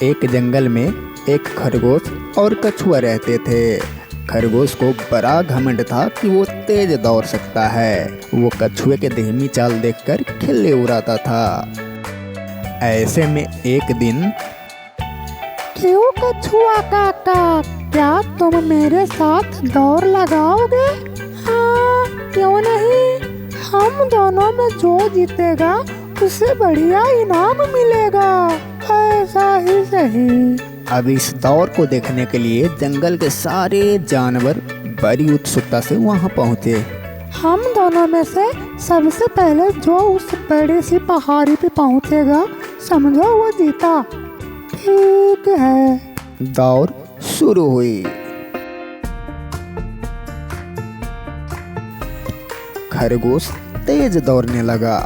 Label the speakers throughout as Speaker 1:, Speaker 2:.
Speaker 1: एक जंगल में एक खरगोश और कछुआ रहते थे। खरगोश को बड़ा घमंड था कि वो तेज दौड़ सकता है। वो कछुए के धीमी चाल देखकर खिल्ली उड़ाता था। ऐसे में एक दिन,
Speaker 2: क्यों कछुआ काका, क्या तुम मेरे साथ दौड़ लगाओगे? हाँ, क्यों नहीं। हम दोनों में जो जीतेगा उसे बढ़िया इनाम मिलेगा। ऐसा ही सही।
Speaker 1: अब इस दौड़ को देखने के लिए जंगल के सारे जानवर बड़ी उत्सुकता से वहां पहुंचे।
Speaker 2: हम दोनों में से सबसे पहले जो उस बड़ी सी पहाड़ी पे पहुंचेगा, समझो वो जीता। ठीक है।
Speaker 1: दौड़ शुरू हुई। खरगोश तेज दौड़ने लगा,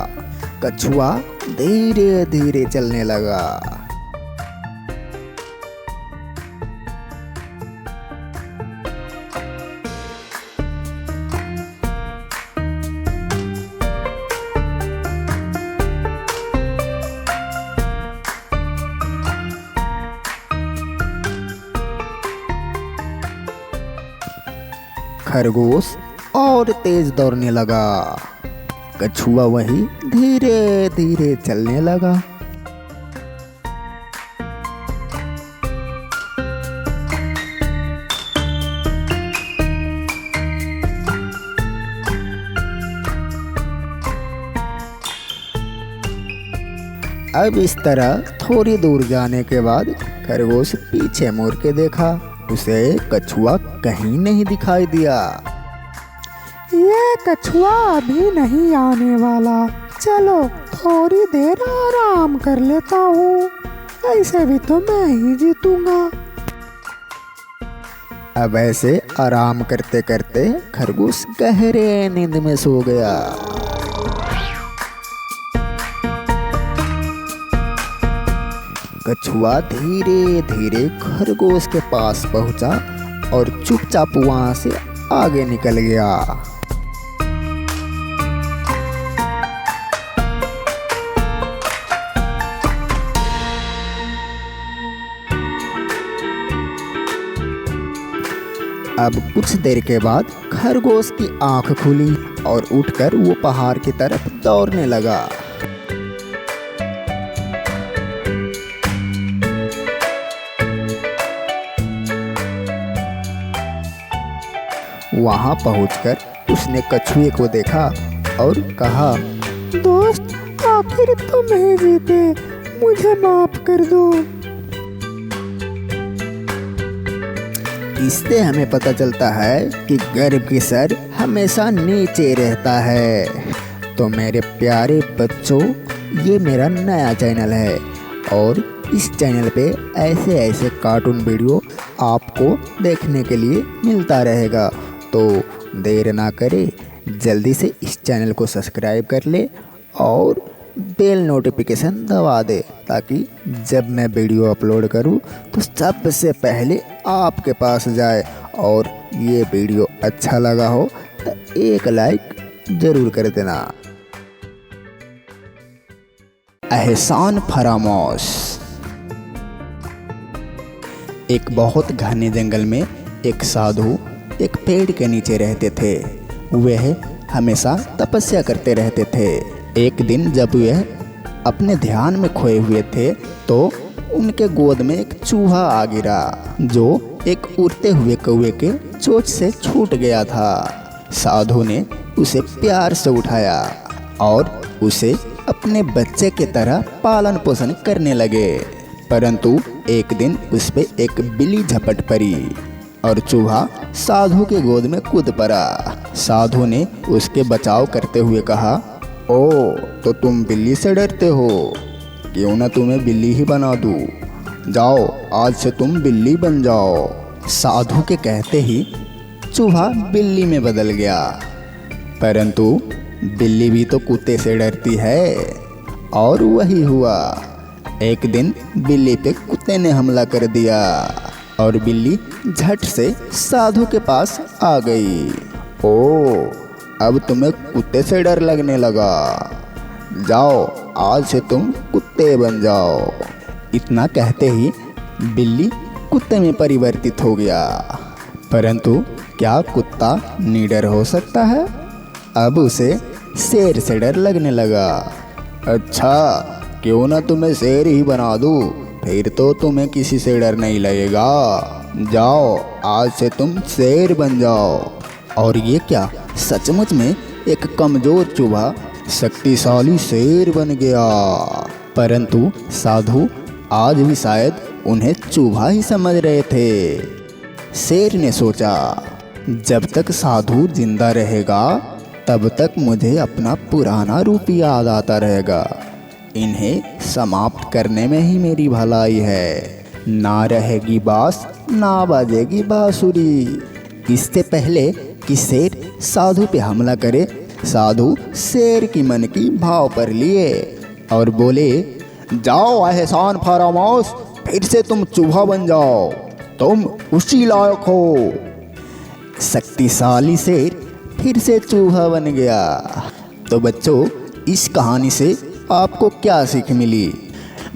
Speaker 1: कछुआ धीरे धीरे चलने लगा। खरगोश और तेज दौड़ने लगा, कछुआ वही धीरे धीरे चलने लगा। अब इस तरह थोड़ी दूर जाने के बाद खरगोश पीछे मुड़ के देखा। उसे कछुआ कहीं नहीं दिखाई दिया।
Speaker 2: ये कछुआ अभी नहीं आने वाला, चलो थोड़ी देर आराम कर लेता हूँ, ऐसे भी तो मैं ही जीतूंगा।
Speaker 1: अब ऐसे आराम करते करते खरगोश गहरे नींद में सो गया। कछुआ धीरे धीरे खरगोश के पास पहुंचा और चुपचाप वहां से आगे निकल गया। अब कुछ देर के बाद खरगोश की आंख खुली और उठकर वो पहाड़ की तरफ दौड़ने लगा। वहां पहुंचकर उसने कछुए को देखा और कहा,
Speaker 2: दोस्त, आखिर तुम ही जीते, मुझे माफ कर दो।
Speaker 1: इससे हमें पता चलता है कि गर्व की सर हमेशा नीचे रहता है। तो मेरे प्यारे बच्चों, ये मेरा नया चैनल है और इस चैनल पे ऐसे ऐसे कार्टून वीडियो आपको देखने के लिए मिलता रहेगा। तो देर ना करे, जल्दी से इस चैनल को सब्सक्राइब कर ले और बेल नोटिफिकेशन दबा दे, ताकि जब मैं वीडियो अपलोड करूं तो सबसे पहले आपके पास जाए। और ये वीडियो अच्छा लगा हो तो एक लाइक ज़रूर कर देना। एहसान फरामोश। एक बहुत घने जंगल में एक साधु एक पेड़ के नीचे रहते थे। वह हमेशा तपस्या करते रहते थे। एक दिन जब वह अपने ध्यान में खोए हुए थे तो उनके गोद में एक चूहा आ गिरा, जो एक उड़ते हुए कौवे के चोंच से छूट गया था। साधु ने उसे प्यार से उठाया और उसे अपने बच्चे की तरह पालन पोषण करने लगे। परंतु एक दिन उस पे एक बिल्ली झपट पड़ी और चूहा साधु के गोद में कूद पड़ा। साधु ने उसके बचाव करते हुए कहा, ओ तो तुम बिल्ली से डरते हो, क्यों ना तुम्हें बिल्ली ही बना दूं। जाओ, आज से तुम बिल्ली बन जाओ। साधु के कहते ही चूहा बिल्ली में बदल गया। परंतु बिल्ली भी तो कुत्ते से डरती है। और वही हुआ। एक दिन बिल्ली पे कुत्ते ने हमला कर दिया और बिल्ली झट से साधु के पास आ गई। ओ, अब तुम्हें कुत्ते से डर लगने लगा। जाओ, आज से तुम कुत्ते बन जाओ। इतना कहते ही बिल्ली कुत्ते में परिवर्तित हो गया। परंतु क्या कुत्ता निडर हो सकता है? अब उसे शेर से डर लगने लगा। अच्छा, क्यों ना तुम्हें शेर ही बना दूं, फिर तो तुम्हें किसी से डर नहीं लगेगा। जाओ, आज से तुम शेर बन जाओ। और ये क्या, सचमुच में एक कमजोर चूहा शक्तिशाली शेर बन गया। परंतु साधु आज भी शायद उन्हें चूहा ही समझ रहे थे। शेर ने सोचा, जब तक साधु जिंदा रहेगा तब तक मुझे अपना पुराना रूप याद आता रहेगा। इन्हें समाप्त करने में ही मेरी भलाई है। ना रहेगी बांस, ना बाजेगी बांसुरी। इससे पहले कि शेर साधु पे हमला करे, साधु शेर की मन की भाव पर लिए और बोले, जाओ एहसान फरामोश, फिर से तुम चूहा बन जाओ, तुम उसी लायक हो। शक्तिशाली शेर फिर से चूहा बन गया। तो बच्चों, इस कहानी से आपको क्या सीख मिली?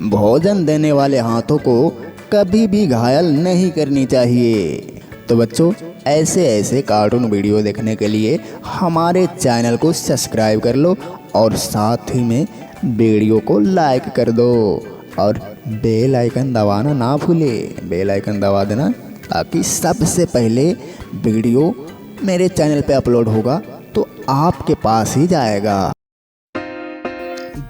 Speaker 1: भोजन देने वाले हाथों को कभी भी घायल नहीं करनी चाहिए। तो बच्चों, ऐसे ऐसे कार्टून वीडियो देखने के लिए हमारे चैनल को सब्सक्राइब कर लो और साथ ही में वीडियो को लाइक कर दो और बेल आइकन दबाना ना भूले। बेल आइकन दबा देना ताकि सबसे पहले वीडियो मेरे चैनल पे अपलोड होगा तो आपके पास ही जाएगा।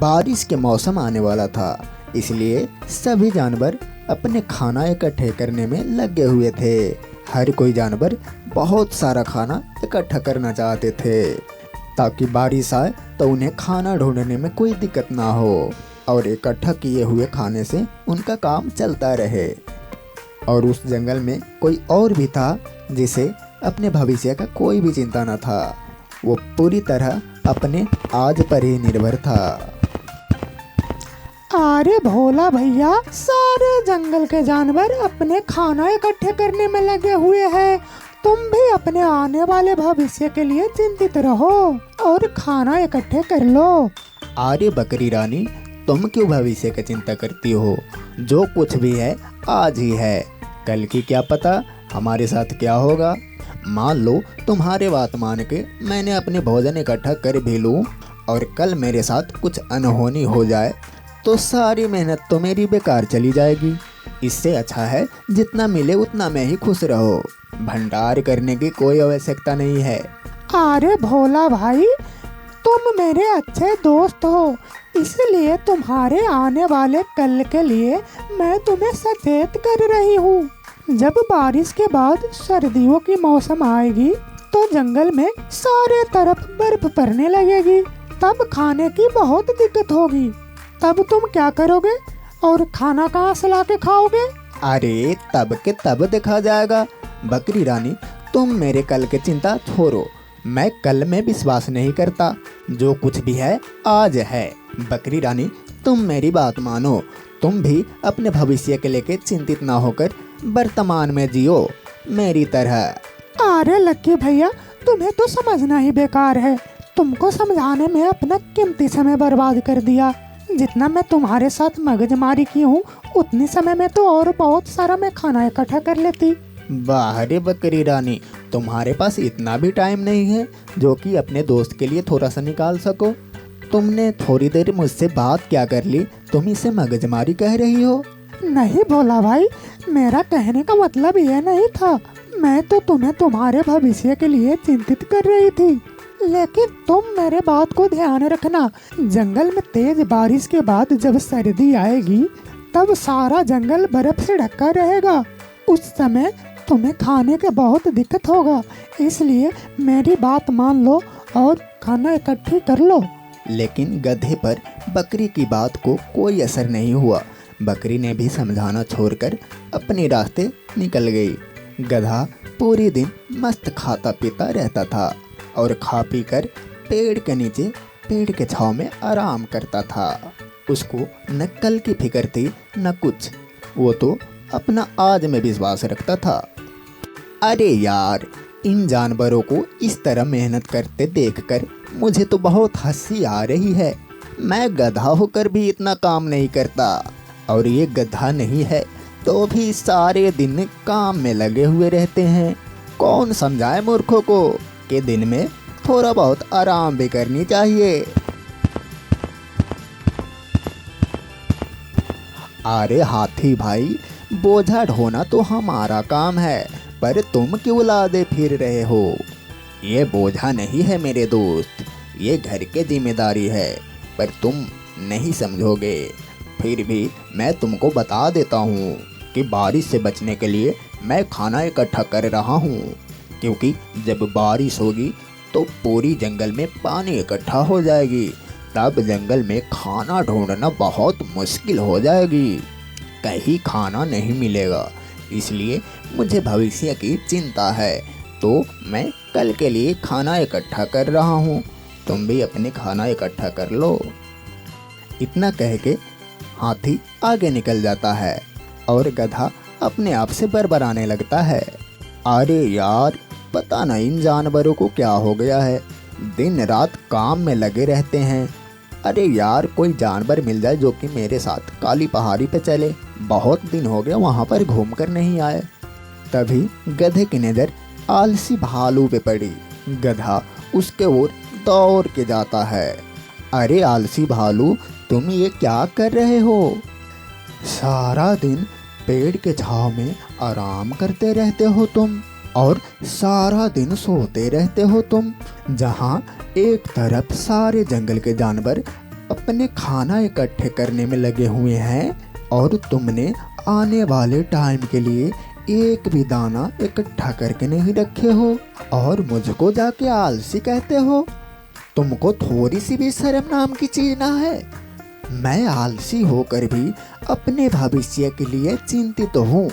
Speaker 1: बारिश के मौसम आने वाला था, इसलिए सभी जानवर अपने खाना इकट्ठे करने में लगे हुए थे। हर कोई जानवर बहुत सारा खाना इकट्ठा करना चाहते थे ताकि बारिश आए तो उन्हें खाना ढूंढने में कोई दिक्कत ना हो और इकट्ठा किए हुए खाने से उनका काम चलता रहे। और उस जंगल में कोई और भी था जिसे अपने भविष्य का कोई भी चिंता न था। वो पूरी तरह अपने आज पर ही निर्भर था।
Speaker 2: अरे भोला भैया, सारे जंगल के जानवर अपने खाना इकट्ठे करने में लगे हुए हैं। तुम भी अपने आने वाले भविष्य के लिए चिंतित रहो और खाना इकट्ठे कर लो।
Speaker 1: अरे बकरी रानी, तुम क्यों भविष्य की चिंता करती हो? जो कुछ भी है आज ही है, कल की क्या पता हमारे साथ क्या होगा। मान लो तुम्हारे बात मान के मैंने अपने भोजन इकट्ठा कर भी लूँ और कल मेरे साथ कुछ अनहोनी हो जाए तो सारी मेहनत तो मेरी बेकार चली जाएगी। इससे अच्छा है जितना मिले उतना में ही खुश रहो। भंडार करने की कोई आवश्यकता नहीं है।
Speaker 2: अरे भोला भाई, तुम मेरे अच्छे दोस्त हो, इसलिए तुम्हारे आने वाले कल के लिए मैं तुम्हें सचेत कर रही हूँ। जब बारिश के बाद सर्दियों की मौसम आएगी तो जंगल में सारे तरफ बर्फ पड़ने लगेगी, तब खाने की बहुत दिक्कत होगी। तब तुम क्या करोगे और खाना कहाँ से ला के खाओगे?
Speaker 1: अरे तब के तब देखा जाएगा। बकरी रानी, तुम मेरे कल की चिंता छोड़ो। मैं कल में विश्वास नहीं करता, जो कुछ भी है आज है। बकरी रानी, तुम मेरी बात मानो। तुम भी अपने भविष्य के लेके चिंतित ना होकर वर्तमान में जियो मेरी तरह।
Speaker 2: अरे लक्की भैया, तुम्हें तो समझना ही बेकार है। तुमको समझाने में अपना कीमती समय बर्बाद कर दिया। जितना मैं तुम्हारे साथ मगजमारी की हूँ उतनी समय में तो और बहुत सारा मैं खाना इकट्ठा कर लेती।
Speaker 1: वाह रे बकरी रानी, तुम्हारे पास इतना भी टाइम नहीं है जो कि अपने दोस्त के लिए थोड़ा सा निकाल सको। तुमने थोड़ी देर मुझसे बात क्या कर ली, तुम इसे मगजमारी कह रही हो?
Speaker 2: नहीं भोला भाई, मेरा कहने का मतलब ये नहीं था। मैं तो तुम्हें तुम्हारे भविष्य के लिए चिंतित कर रही थी, लेकिन तुम मेरे बात को ध्यान रखना। जंगल में तेज बारिश के बाद जब सर्दी आएगी तब सारा जंगल बर्फ से ढका रहेगा। उस समय तुम्हें खाने का बहुत दिक्कत होगा, इसलिए मेरी बात मान लो और खाना इकट्ठी कर लो।
Speaker 1: लेकिन गधे पर बकरी की बात को कोई असर नहीं हुआ। बकरी ने भी समझाना छोड़कर अपने रास्ते निकल गई। गधा पूरे दिन मस्त खाता पीता रहता था और खा पी कर पेड़ के नीचे पेड़ के छांव में आराम करता था। उसको न कल की फिक्र थी न कुछ, वो तो अपना आज में विश्वास रखता था। अरे यार, इन जानवरों को इस तरह मेहनत करते देखकर मुझे तो बहुत हंसी आ रही है। मैं गधा होकर भी इतना काम नहीं करता, और ये गधा नहीं है तो भी सारे दिन काम में लगे हुए रहते हैं। कौन समझाए मूर्खों को कि दिन में थोड़ा बहुत आराम भी करनी चाहिए। अरे हाथी भाई, बोझा ढोना तो हमारा काम है, पर तुम क्यों लादे फिर रहे हो? ये बोझा नहीं है मेरे दोस्त, ये घर की जिम्मेदारी है, पर तुम नहीं समझोगे। फिर भी मैं तुमको बता देता हूँ कि बारिश से बचने के लिए मैं खाना इकट्ठा कर रहा हूँ, क्योंकि जब बारिश होगी तो पूरी जंगल में पानी इकट्ठा हो जाएगी, तब जंगल में खाना ढूंढना बहुत मुश्किल हो जाएगी, कहीं खाना नहीं मिलेगा। इसलिए मुझे भविष्य की चिंता है, तो मैं कल के लिए खाना इकट्ठा कर रहा हूँ, तुम भी अपने खाना इकट्ठा कर लो। इतना कह के हाथी आगे निकल जाता है और गधा अपने आप से बरबराने लगता है। अरे यार, पता नहीं इन जानवरों को क्या हो गया है, दिन रात काम में लगे रहते हैं। अरे यार, कोई जानवर मिल जाए जो कि मेरे साथ काली पहाड़ी पे चले, बहुत दिन हो गया वहाँ पर घूम कर नहीं आए। तभी गधे की नज़र आलसी भालू पे पड़ी। गधा उसके ओर दौड़ के जाता है। अरे आलसी भालू, तुम ये क्या कर रहे हो? सारा दिन पेड़ के छांव में आराम करते रहते हो तुम, और सारा दिन सोते रहते हो तुम। जहाँ एक तरफ सारे जंगल के जानवर अपने खाना इकट्ठे करने में लगे हुए हैं, और तुमने आने वाले टाइम के लिए एक भी दाना इकट्ठा करके नहीं रखे हो, और मुझको जाके आलसी कहते हो। तुमको थोड़ी सी भी शर्म नाम की चीज ना है? मैं आलसी होकर भी अपने भविष्य के लिए चिंतित हूँ,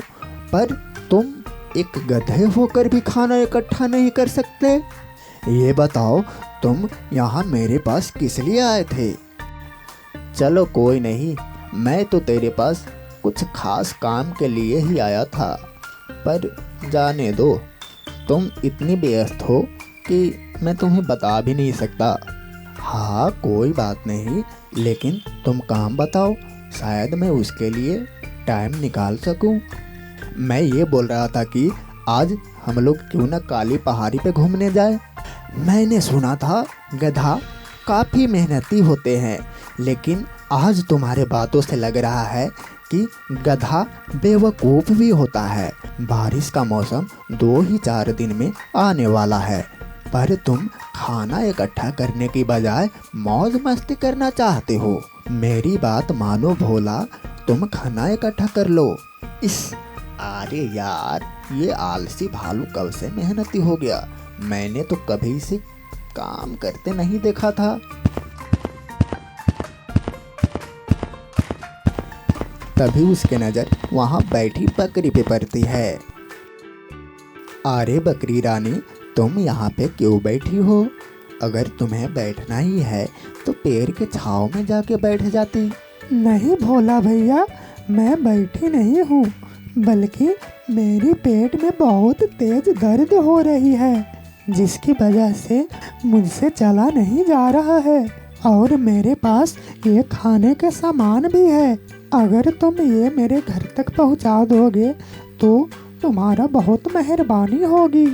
Speaker 1: पर तुम एक गधे होकर भी खाना इकट्ठा नहीं कर सकते। ये बताओ, तुम यहाँ मेरे पास किस लिए आए थे? चलो कोई नहीं, मैं तो तेरे पास कुछ खास काम के लिए ही आया था, पर जाने दो, तुम इतनी व्यस्त हो कि मैं तुम्हें बता भी नहीं सकता। हाँ कोई बात नहीं, लेकिन तुम काम बताओ, शायद मैं उसके लिए टाइम निकाल सकूं। मैं ये बोल रहा था कि आज हम लोग क्यों ना काली पहाड़ी पे घूमने जाए। मैंने सुना था गधा काफ़ी मेहनती होते हैं, लेकिन आज तुम्हारे बातों से लग रहा है कि गधा बेवकूफ़ भी होता है। बारिश का मौसम 2 ही 4 दिन में आने वाला है, पर तुम खाना इकट्ठा करने की बजाय मौज मस्ती करना चाहते हो। मेरी बात मानो भोला, तुम खाना इकट्ठा कर लो। अरे यार, ये आलसी भालू कब से मेहनती हो गया? मैंने तो कभी इसे काम करते नहीं देखा था। तभी उसके नज़र वहाँ बैठी बकरी पे पड़ती है। अरे बकरी रानी, तुम यहाँ पे क्यों बैठी हो? अगर तुम्हें बैठना ही है तो पेड़ के छांव में जाके बैठ जाती।
Speaker 2: नहीं भोला भैया, मैं बैठी नहीं हूँ, बल्कि मेरी पेट में बहुत तेज दर्द हो रही है, जिसकी वजह से मुझसे चला नहीं जा रहा है, और मेरे पास ये खाने के सामान भी है। अगर तुम ये मेरे घर तक पहुँचा दोगे तो तुम्हारा बहुत मेहरबानी होगी।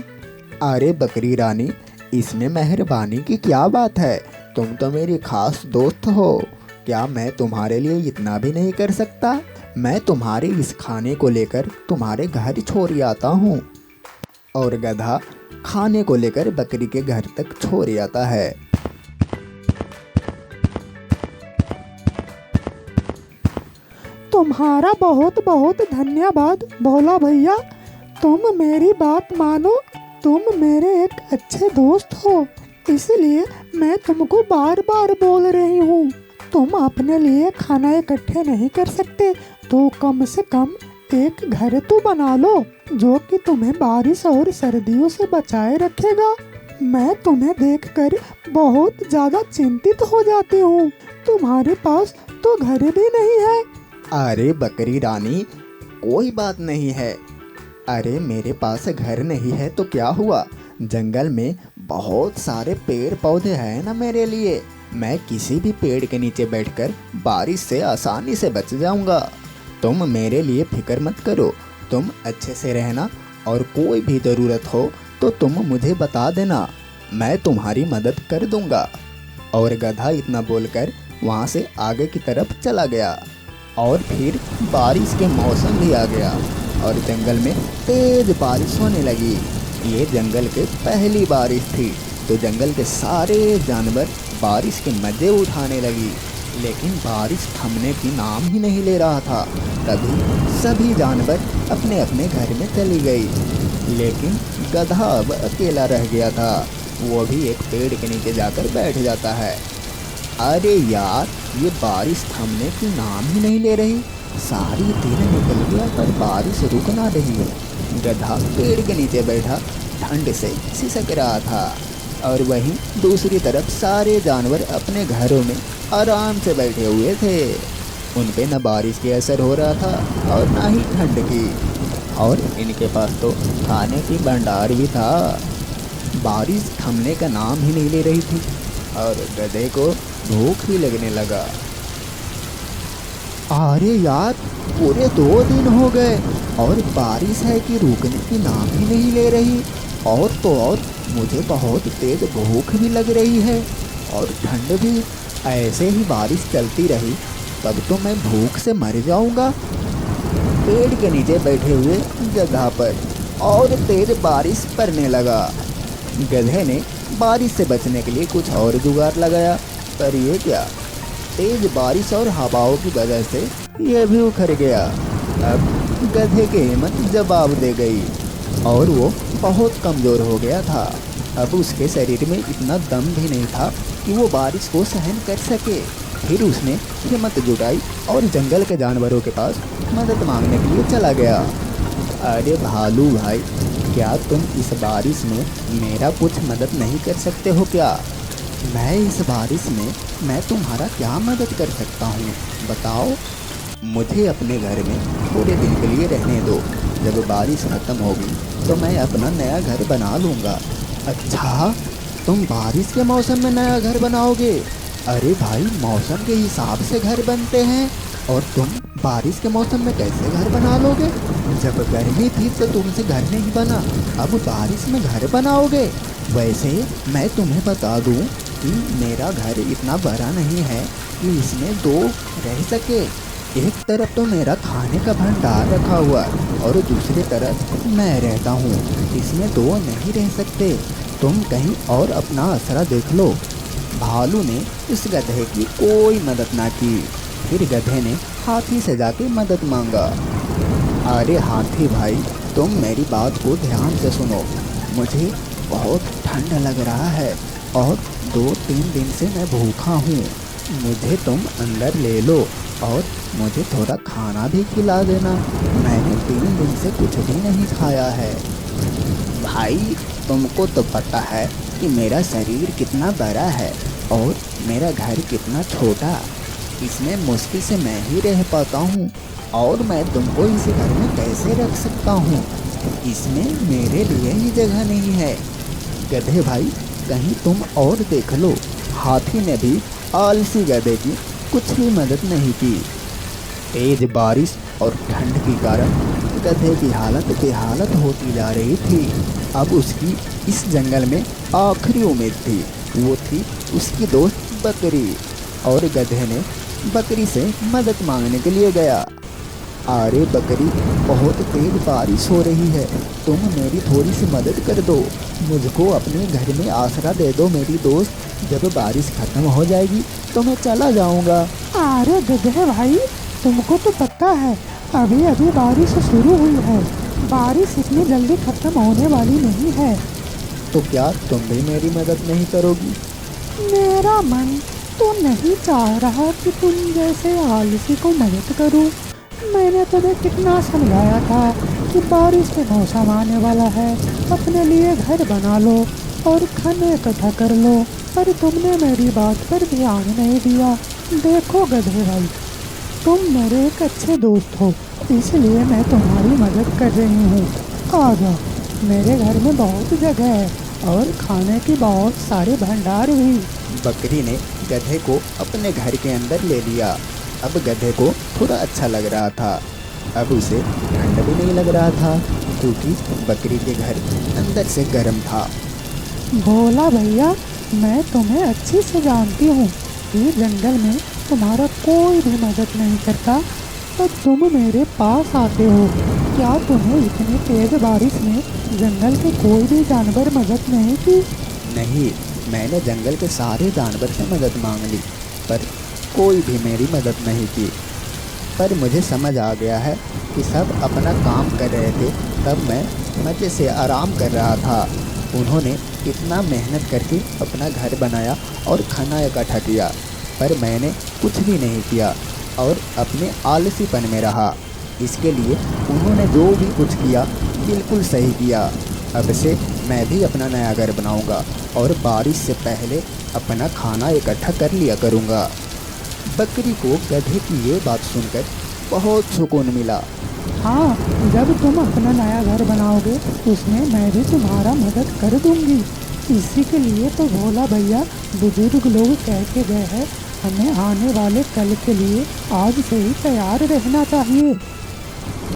Speaker 1: अरे बकरी रानी, इसमें मेहरबानी की क्या बात है? तुम तो मेरी खास दोस्त हो, क्या मैं तुम्हारे लिए इतना भी नहीं कर सकता? मैं तुम्हारे इस खाने को लेकर तुम्हारे घर छोड़ आता हूँ। और गधा खाने को लेकर बकरी के घर तक छोड़ आता है।
Speaker 2: तुम्हारा बहुत बहुत धन्यवाद भोला भैया, तुम मेरी बात मानो, तुम मेरे एक अच्छे दोस्त हो, इसलिए मैं तुमको बार बार बोल रही हूँ। तुम अपने लिए खाना इकट्ठे नहीं कर सकते तो कम से कम एक घर तो बना लो जो कि तुम्हें बारिश और सर्दियों से बचाए रखेगा। मैं तुम्हें देखकर बहुत ज़्यादा चिंतित हो जाती हूँ, तुम्हारे पास तो घर भी नहीं है।
Speaker 1: अरे बकरी रानी, कोई बात नहीं है। अरे मेरे पास घर नहीं है तो क्या हुआ, जंगल में बहुत सारे पेड़ पौधे हैं ना मेरे लिए। मैं किसी भी पेड़ के नीचे बैठकर बारिश से आसानी से बच जाऊंगा। तुम मेरे लिए फिक्र मत करो, तुम अच्छे से रहना और कोई भी ज़रूरत हो तो तुम मुझे बता देना, मैं तुम्हारी मदद कर दूंगा। और गधा इतना बोलकर वहाँ से आगे की तरफ चला गया। और फिर बारिश के मौसम भी आ गया और जंगल में तेज बारिश होने लगी। ये जंगल के पहली बारिश थी, तो जंगल के सारे जानवर बारिश के मज़े उठाने लगी। लेकिन बारिश थमने की नाम ही नहीं ले रहा था। तभी सभी जानवर अपने अपने घर में चली गई, लेकिन गधा अब अकेला रह गया था। वो भी एक पेड़ के नीचे जाकर बैठ जाता है। अरे यार, ये बारिश थमने की नाम ही नहीं ले रही। सारी दिन निकल गया पर बारिश रुक ना रही है। गधा पेड़ के नीचे बैठा ठंड से सिसक रहा था और वहीं दूसरी तरफ सारे जानवर अपने घरों में आराम से बैठे हुए थे। उन पे न बारिश की असर हो रहा था और ना ही ठंड की, और इनके पास तो खाने की भंडार भी था। बारिश थमने का नाम ही नहीं ले रही थी और गधे को भूख भी लगने लगा। अरे यार, पूरे 2 दिन हो गए और बारिश है कि रुकने की नाम ही नहीं ले रही। और तो और मुझे बहुत तेज भूख भी लग रही है और ठंड भी। ऐसे ही बारिश चलती रही तब तो मैं भूख से मर जाऊंगा। पेड़ के नीचे बैठे हुए गधा पर और तेज बारिश पड़ने लगा। गधे ने बारिश से बचने के लिए कुछ और जुगाड़ लगाया, पर ये क्या, तेज बारिश और हवाओं की वजह से ये भी उखड़ गया। अब गधे की हिम्मत जवाब दे गई और वो बहुत कमज़ोर हो गया था। अब उसके शरीर में इतना दम भी नहीं था कि वो बारिश को सहन कर सके। फिर उसने हिम्मत जुटाई और जंगल के जानवरों के पास मदद मांगने के लिए चला गया। अरे भालू भाई, क्या तुम इस बारिश में मेरा कुछ मदद नहीं कर सकते हो क्या? मैं इस बारिश में मैं तुम्हारा क्या मदद कर सकता हूँ, बताओ। मुझे अपने घर में थोड़े दिन के लिए रहने दो। जब बारिश ख़त्म होगी तो मैं अपना नया घर बना लूँगा। अच्छा, तुम बारिश के मौसम में नया घर बनाओगे? अरे भाई, मौसम के हिसाब से घर बनते हैं और तुम बारिश के मौसम में कैसे घर बना लोगे? जब गर्मी थी तो तुमसे घर नहीं बना, अब बारिश में घर बनाओगे? वैसे मैं तुम्हें बता दूं कि मेरा घर इतना बड़ा नहीं है कि इसमें 2 रह सके। एक तरफ तो मेरा खाने का भंडार रखा हुआ और दूसरी तरफ मैं रहता हूँ, इसमें 2 नहीं रह सकते। तुम कहीं और अपना आसरा देख लो। भालू ने उस गधे की कोई मदद ना की। फिर गधे ने हाथी से जाके मदद मांगा। अरे हाथी भाई, तुम मेरी बात को ध्यान से सुनो। मुझे बहुत ठंड लग रहा है और 2-3 दिन से मैं भूखा हूँ। मुझे तुम अंदर ले लो और मुझे थोड़ा खाना भी खिला देना। मैंने 3 दिन से कुछ भी नहीं खाया है। भाई, तुमको तो पता है कि मेरा शरीर कितना बड़ा है और मेरा घर कितना छोटा। इसमें मुश्किल से मैं ही रह पाता हूँ और मैं तुमको इस घर में कैसे रख सकता हूँ? इसमें मेरे लिए ही जगह नहीं है। गधे भाई, कहीं तुम और देख लो। हाथी ने भी आलसी गधे की कुछ भी मदद नहीं की। तेज बारिश और ठंड के कारण गधे की हालत बेहालत होती जा रही थी। अब उसकी इस जंगल में आखिरी उम्मीद थी, वो थी उसकी दोस्त बकरी। और गधे ने बकरी से मदद मांगने के लिए गया। अरे बकरी, बहुत तेज बारिश हो रही है, तुम मेरी थोड़ी सी मदद कर दो। मुझको अपने घर में आसरा दे दो मेरी दोस्त। जब बारिश खत्म हो जाएगी तो मैं चला जाऊंगा।
Speaker 2: अरे गधे भाई, तुमको तो पता है अभी अभी बारिश शुरू हुई है। बारिश इतनी जल्दी खत्म होने वाली नहीं है।
Speaker 1: तो क्या तुम भी मेरी मदद नहीं करोगी?
Speaker 2: मेरा मन तो नहीं चाह रहा कि तुम जैसे आलसी को मदद करूं। मैंने तुम्हें कितना समझाया था कि बारिश के मौसम आने वाला है, अपने लिए घर बना लो और खाने इकट्ठा कर लो, पर तुमने मेरी बात पर ध्यान नहीं दिया। देखो गधे भाई, तुम मेरे एक अच्छे दोस्त हो, इसलिए मैं तुम्हारी मदद कर रही हूँ। आ जाओ, मेरे घर में बहुत जगह है और खाने की बहुत सारे भंडार भी।
Speaker 1: बकरी ने गधे को अपने घर के अंदर ले लिया। अब गधे को थोड़ा अच्छा लग रहा था अब उसे ठंड भी नहीं लग रहा था क्योंकि बकरी के घर अंदर से गर्म था।
Speaker 2: भोला भैया, मैं तुम्हें अच्छे से जानती हूँ कि जंगल में तुम्हारा कोई भी मदद नहीं करता, तो तुम मेरे पास आते हो। क्या तुम्हें इतनी तेज बारिश में जंगल के कोई भी जानवर मदद नहीं की?
Speaker 1: नहीं, मैंने जंगल के सारे जानवर से मदद मांग ली पर कोई भी मेरी मदद नहीं की। पर मुझे समझ आ गया है कि सब अपना काम कर रहे थे, तब मैं मज़े से आराम कर रहा था। उन्होंने इतना मेहनत करके अपना घर बनाया और खाना इकट्ठा किया, पर मैंने कुछ भी नहीं किया और अपने आलसीपन में रहा। इसके लिए उन्होंने जो भी कुछ किया बिल्कुल सही किया। अब से मैं भी अपना नया घर बनाऊंगा और बारिश से पहले अपना खाना इकट्ठा कर लिया करूंगा। बकरी को गधे की ये बात सुनकर बहुत सुकून मिला।
Speaker 2: हाँ, जब तुम अपना नया घर बनाओगे उसमें मैं भी तुम्हारा मदद कर दूंगी। इसी के लिए तो भोला भैया बुजुर्ग लोग कह के गए हैं, हमें आने वाले कल के लिए आज से ही तैयार रहना चाहिए।